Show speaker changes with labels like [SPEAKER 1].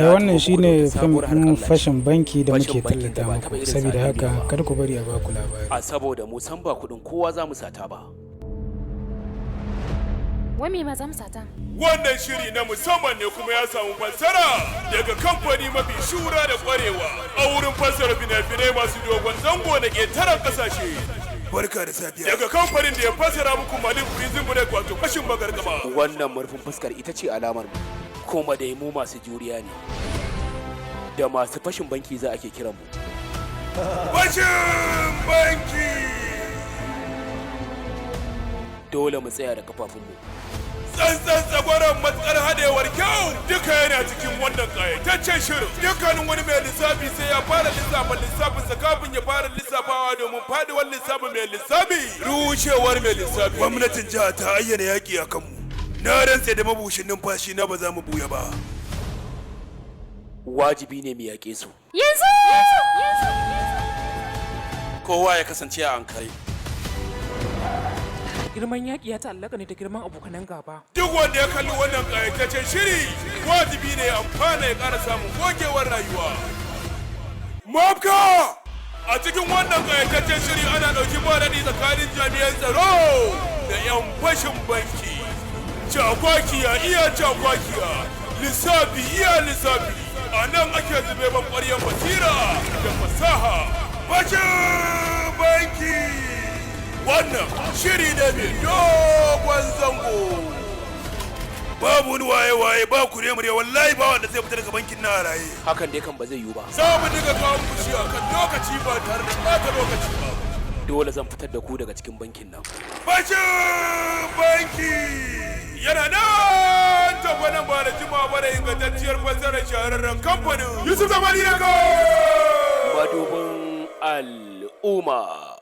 [SPEAKER 1] wannan shine fim ɗin fashin banki da muke tallata muku, saboda haka kada ku bari a baku labari.
[SPEAKER 2] A saboda mu san ba kuɗin kowa za mu sata ba.
[SPEAKER 3] Wai me ma za mu sata?
[SPEAKER 4] Wannan shiri na musamman ne kuma ya samu fassara daga kamfani mafi shura da kwarewa a wurin fassara fina-finai masu dogon zango da ƙetaren ƙasashe. Barka da safiya. Daga kamfanin da ya fassara muku Malin Prison Break wato fashin magargama.
[SPEAKER 2] Wannan murfin fuskar ita ce alamar mu, kuma dai mu masu juriya ne. Da masu fashin banki za ake kiran mu.
[SPEAKER 4] Fashin banki!
[SPEAKER 2] Dole mu tsaya da kafafunmu.
[SPEAKER 4] Tsantsan tsagwaron matsar hadewar kyau duka yana cikin wannan ƙayataccen shirin. Dukkanin wani mai lissafi sai ya fara lissafa lissafinsa kafin ya fara lissafawa domin faduwar lissafin mai lissafi. Rushewar mai lissafi. Gwamnatin jiha ta ayyana yaƙi a kanmu. Na rantse da mabushin numfashi na ba za mu buya ba.
[SPEAKER 2] Wajibi ne mu yaƙe su.
[SPEAKER 3] Yanzu!
[SPEAKER 2] Kowa ya kasance a ankare.
[SPEAKER 5] Girman yaƙi ya ta'allaka ne da girman abokanan gaba.
[SPEAKER 4] Duk wanda ya kalli wannan ƙayataccen shiri wajibi ne amfana ya ƙara samun gogewar rayuwa. Mafka! A cikin wannan ƙayataccen shiri ana ɗauki marani tsakanin jami'an tsaro da 'yan fashin banki. Cakwakiya iya cakwakiya, lissafi iya lissafi. A nan ake zube ban ƙwaryen basira da fasaha. Fashin banki! Wannan shiri ne mai dogon zango. Babu wani waye-waye ba ku ne murya wallahi ba wanda zai fita daga bankin na raye.
[SPEAKER 2] Hakan dai kan ba zai yiwu ba.
[SPEAKER 4] Za mu dinga kawo muku shi a kan lokaci ba tare da ɓata lokaci ba.
[SPEAKER 2] Dole zan fitar da ku daga cikin bankin nan.
[SPEAKER 4] Fashin banki yana nan tafi nan ba da jima ba da ingantacciyar fassarar shahararren kamfanin Yusuf Zamani na
[SPEAKER 2] Madubin al'umma.